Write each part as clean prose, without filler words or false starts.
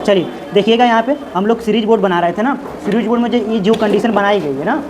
चलिए देखिएगा, यहाँ पे हम लोग सीरीज बोर्ड बना रहे थे ना। सीरीज बोर्ड में जो कंडीशन बनाई गई है ना,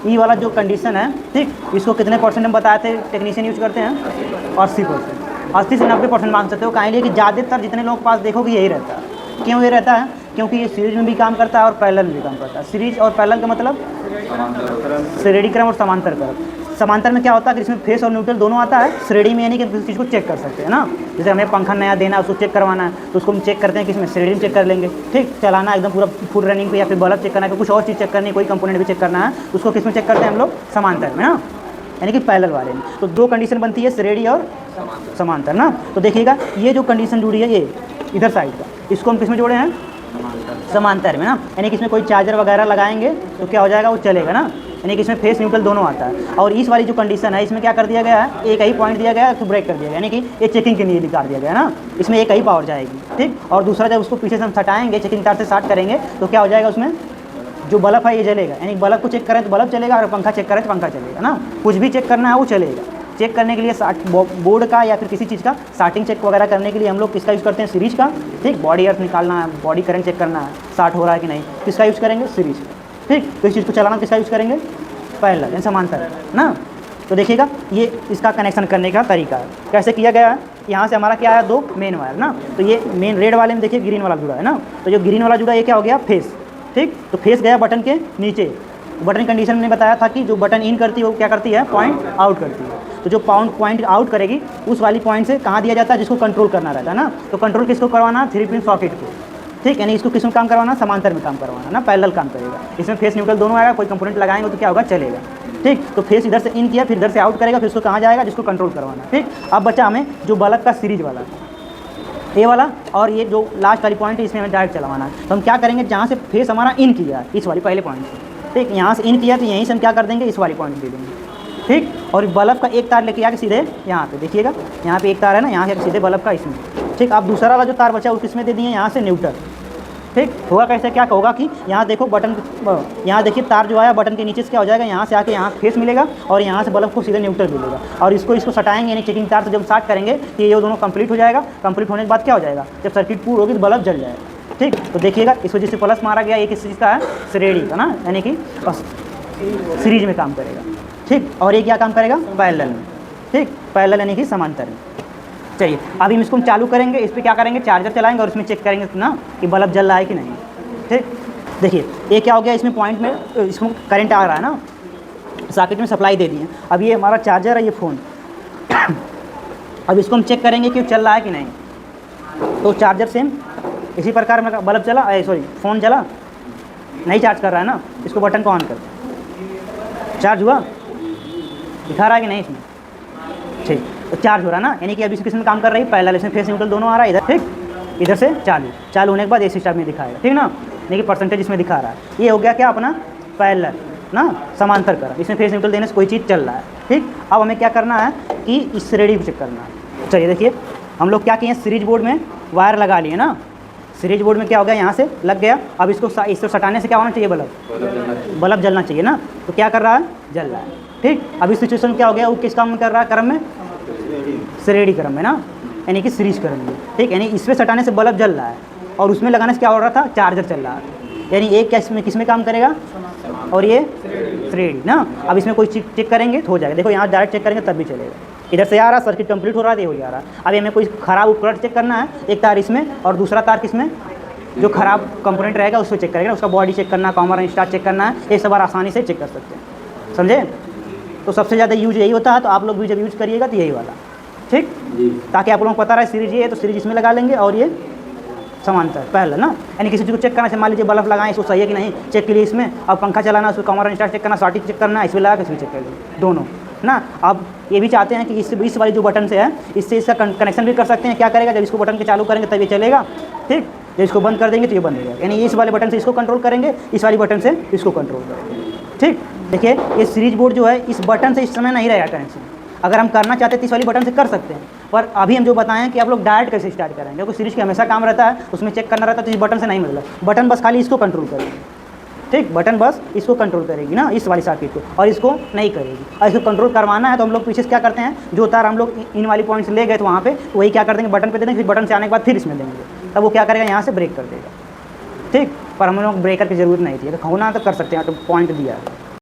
ये वाला जो कंडीशन है, ठीक, इसको कितने परसेंट हम बताए थे टेक्नीशियन यूज करते हैं? 80%, 80 से 90% मान सकते हो। कहीं लिए कि ज़्यादातर जितने लोगों के पास देखोगे यही रहता है। क्यों ये रहता है? क्योंकि ये सीरीज में भी काम करता है और पैरेलल में भी काम करता है। सीरीज और पैरेलल का मतलब श्रेणी क्रम और समांतर क्रम। समांतर में क्या होता है कि इसमें फेस और न्यूट्रल दोनों आता है। श्रेणी में यानी कि किसी चीज़ को चेक कर सकते हैं ना। जैसे हमें पंखा नया देना है, उसको चेक करवाना है, तो उसको हम चेक करते हैं कि इसमें श्रेणी में चेक कर लेंगे, ठीक। चलाना एकदम पूरा फुल रनिंग पे, या फिर बल्ब चेक करना है, कुछ और चीज़ चेक करनी है, कोई कंपोनेंट भी चेक करना है, उसको किस में चेक करते हैं हम लोग? समांतर में ना, यानी कि पैरेलल वाले में। तो दो कंडीशन बनती है, श्रेणी और समांतर ना। तो देखिएगा, ये जो कंडीशन जुड़ी है ये इधर साइड का, इसको हम किस में जोड़े हैं? समांतर में ना। यानी कि इसमें कोई चार्जर वगैरह लगाएंगे तो क्या हो जाएगा? वो चलेगा ना। यानी कि इसमें फेस न्यूट्रल दोनों आता है। और इस वाली जो कंडीशन है, इसमें क्या कर दिया गया है? एक ही पॉइंट दिया गया है तो ब्रेक कर दिया गया, यानी कि ये चेकिंग के लिए निकाल दिया गया ना। इसमें एक ही पावर जाएगी, ठीक। और दूसरा जब उसको पीछे से हम हटाएंगे, चेकिंग तार से स्टार्ट करेंगे, तो क्या हो जाएगा? उसमें जो बल्ब है ये जलेगा, यानी बल्ब को चेक करें तो बल्ब चलेगा, और पंखा चेक करें तो पंखा चलेगा ना। कुछ भी चेक करना है वो चलेगा। चेक करने के लिए बोर्ड का या फिर किसी चीज़ का स्टार्टिंग चेक वगैरह करने के लिए हम लोग किसका यूज़ करते हैं? सीरीज का, ठीक। बॉडी अर्थ निकालना है, बॉडी करंट चेक करना है, स्टार्ट हो रहा है कि नहीं, किसका यूज़ करेंगे? सीरीज का, ठीक। तो इस चीज़ को चलाना किसका यूज़ करेंगे? पैरेलल यानी समांतर ना। तो देखिएगा, ये इसका कनेक्शन करने का तरीका है। कैसे किया गया है? यहाँ से हमारा क्या है? दो मेन वायर ना। तो ये मेन रेड वाले में देखिए ग्रीन वाला जुड़ा है ना। तो जो ग्रीन वाला जुड़ा, ये क्या हो गया? फेस, ठीक। तो फेस गया बटन के नीचे। बटन कंडीशन में बताया था कि जो बटन इन करती है वो क्या करती है? पॉइंट आउट करती है। तो जो पॉइंट आउट करेगी उस वाली पॉइंट से कहाँ दिया जाता है? जिसको कंट्रोल करना रहता है ना। तो कंट्रोल किसको करवाना? 3 पिन सॉकेट को, ठीक। यानी इसको किस में काम करवाना? समांतर में काम करवाना ना, पैरेलल काम करेगा। इसमें फेस न्यूट्रल दोनों आएगा, कोई कंपोनेंट लगाएंगे तो क्या होगा? चलेगा, ठीक। तो फेस इधर से इन किया, फिर इधर से आउट करेगा, फिर उसको कहाँ जाएगा? जिसको कंट्रोल करवाना, ठीक। अब बचा हमें जो बल्ब का सीरीज वाला, ये वाला, और ये जो लास्ट वाली पॉइंट है इसमें हमें डायरेक्ट चलवाना है। तो हम क्या करेंगे? जहाँ से फेस हमारा इन किया, इस वाली पहले पॉइंट से, ठीक, यहाँ से इन किया तो यहीं से हम क्या कर देंगे? इस वाली पॉइंट दे देंगे, ठीक। और बल्ब का एक तार लेके आके सीधे यहाँ पे देखिएगा, यहाँ पे एक तार है ना, यहाँ से सीधे बल्ब का इसमें, ठीक। अब दूसरा वाला जो तार बचा उस किसमें दे दिए? यहाँ से न्यूट्रल, ठीक। होगा कैसे? क्या होगा कि यहाँ देखो बटन, यहाँ देखिए तार जो आया बटन के नीचे से क्या हो जाएगा? यहाँ से आके यहाँ फेस मिलेगा और यहाँ से बल्ब को सीधे न्यूट्रल मिलेगा। और इसको सटाएंगे, यानी चेकिंग तार से जब स्टार्ट करेंगे तो ये दोनों कंप्लीट हो जाएगा। कंप्लीट होने के बाद क्या हो जाएगा? जब सर्किट पूरी होगी तो बल्ब जल जाएगा, ठीक। तो देखिएगा, इस वजह से प्लस मारा गया, ये किस चीज़ का है? श्रेणी का ना, यानी कि सीरीज में काम करेगा, ठीक। और ये क्या काम करेगा? पैरेलल में, ठीक। पैरेलल यानी कि समांतर में। चलिए अभी हम इसको चालू करेंगे, इस पर क्या करेंगे? चार्जर चलाएंगे और इसमें चेक करेंगे ना कि बल्ब जल रहा है कि नहीं, ठीक। देखिए ये क्या हो गया? इसमें पॉइंट में इसमें करंट आ रहा है ना, सॉकेट में सप्लाई दे दी है। अब ये हमारा चार्जर है, ये फ़ोन अब इसको हम चेक करेंगे कि चल रहा है कि नहीं। तो चार्जर सेम इसी प्रकार में बल्ब चला, सॉरी फ़ोन चला, नहीं चार्ज कर रहा है ना, इसको बटन को ऑन कर, चार्ज हुआ, दिखा रहा है कि नहीं इसमें, ठीक। तो चार्ज हो रहा है ना, यानी कि अभी किस में काम कर रही है? पैरेलल। इसमें फेस न्यूट्रल दोनों आ रहा है इधर, ठीक। इधर से चालू होने के बाद AC स्टार्ट में दिखाएगा, ठीक ना, यानी कि परसेंटेज इसमें दिखा रहा है। ये हो गया क्या अपना? पैरेलल ना, समांतर कर। इसमें फेस न्यूट्रल देने से कोई चीज़ चल रहा है, ठीक। अब हमें क्या करना है कि इस श्रेणी को चेक करना है। चलिए देखिए, हम लोग क्या किए? सीरीज बोर्ड में वायर लगा लिए ना। सीरीज बोर्ड में क्या हो गया? यहाँ से लग गया। अब इसको सटाने से क्या होना चाहिए? बल्ब जलना चाहिए ना। तो क्या कर रहा है? जल रहा है, ठीक। अब इस सिचुएशन क्या हो गया? वो किस काम में कर रहा है? क्रम में, श्रेणी क्रम में ना, यानी कि सीरीज क्रम में, ठीक। यानी इसमें सटाने से बल्ब जल रहा है और उसमें लगाने से क्या हो रहा था? चार्जर चल रहा है। यानी एक किस में काम करेगा? और ये श्रेणी ना। अब इसमें कोई चेक करेंगे तो हो जाएगा। देखो यहाँ डायरेक्ट चेक करेंगे तब भी चलेगा। इधर से आ रहा, सर्किट कंप्लीट हो रहा है, ये हो जा रहा है। अभी हमें कोई ख़राब उपकरण चेक करना है, एक तार इसमें और दूसरा तार किसमें? जो ख़राब कंपोनेंट रहेगा उसको चेक करेगा, उसका बॉडी चेक करना, कॉमन स्टार्ट चेक करना है, ये सब बार आसानी से चेक कर सकते हैं, समझे। तो सबसे ज़्यादा यूज यही होता है, तो आप लोग भी जब यूज करिएगा तो यही वाला, ठीक, ताकि आप लोगों को पता रहे सीरीज ये है तो सीरीज इसमें लगा लेंगे और ये समांतर पैरेलल ना। यानी किसी चीज़ को चेक करना है, मान लीजिए बल्ब लगाएं, इसको सही है कि नहीं चेक के लिए इसमें, अब पंखा चलाना, उसको कॉमन स्टार्ट चेक करना, स्टार्टिंग चेक करना, इसमें लगा के इसमें चेक करेंगे दोनों ना। अब ये भी चाहते हैं कि इस वाली जो बटन से है इससे इसका कनेक्शन भी कर सकते हैं। क्या करेगा? जब इसको बटन के चालू करेंगे तब ये चलेगा, ठीक। जब इसको बंद कर देंगे तो ये बंद हो जाएगा। यानी इस वाले बटन से इसको कंट्रोल करेंगे, इस वाली बटन से इसको कंट्रोल करेंगे, ठीक। देखिए ये सीरीज बोर्ड जो है इस बटन से इस समय नहीं रहेगा कनेक्शन। अगर हम करना चाहते हैं तो इस वाली बटन से कर सकते हैं, पर अभी हम जो बताएं कि आप लोग डायरेक्ट कैसे स्टार्ट करेंगे, क्योंकि सीरीज का हमेशा काम रहता है, उसमें चेक करना रहता है, तो इस बटन से नहीं मतलब। बटन बस खाली इसको कंट्रोल करेगी, ठीक। बटन बस इसको कंट्रोल करेगी ना, इस वाली सर्किट को, और इसको नहीं करेगी। और इसको कंट्रोल करवाना है तो हम लोग पीछे से क्या करते हैं, जो तार हम लोग इन वाली पॉइंट से ले गए तो वहाँ पे वही क्या कर देंगे? बटन पे दे देंगे, फिर बटन से आने के बाद फिर इसमें देंगे, तब वो क्या करेगा? यहाँ से ब्रेक कर देगा। ठीक, पर हम लोग ब्रेकर की ज़रूरत नहीं थी, अगर होना तो कर सकते हैं, तो पॉइंट दिया है।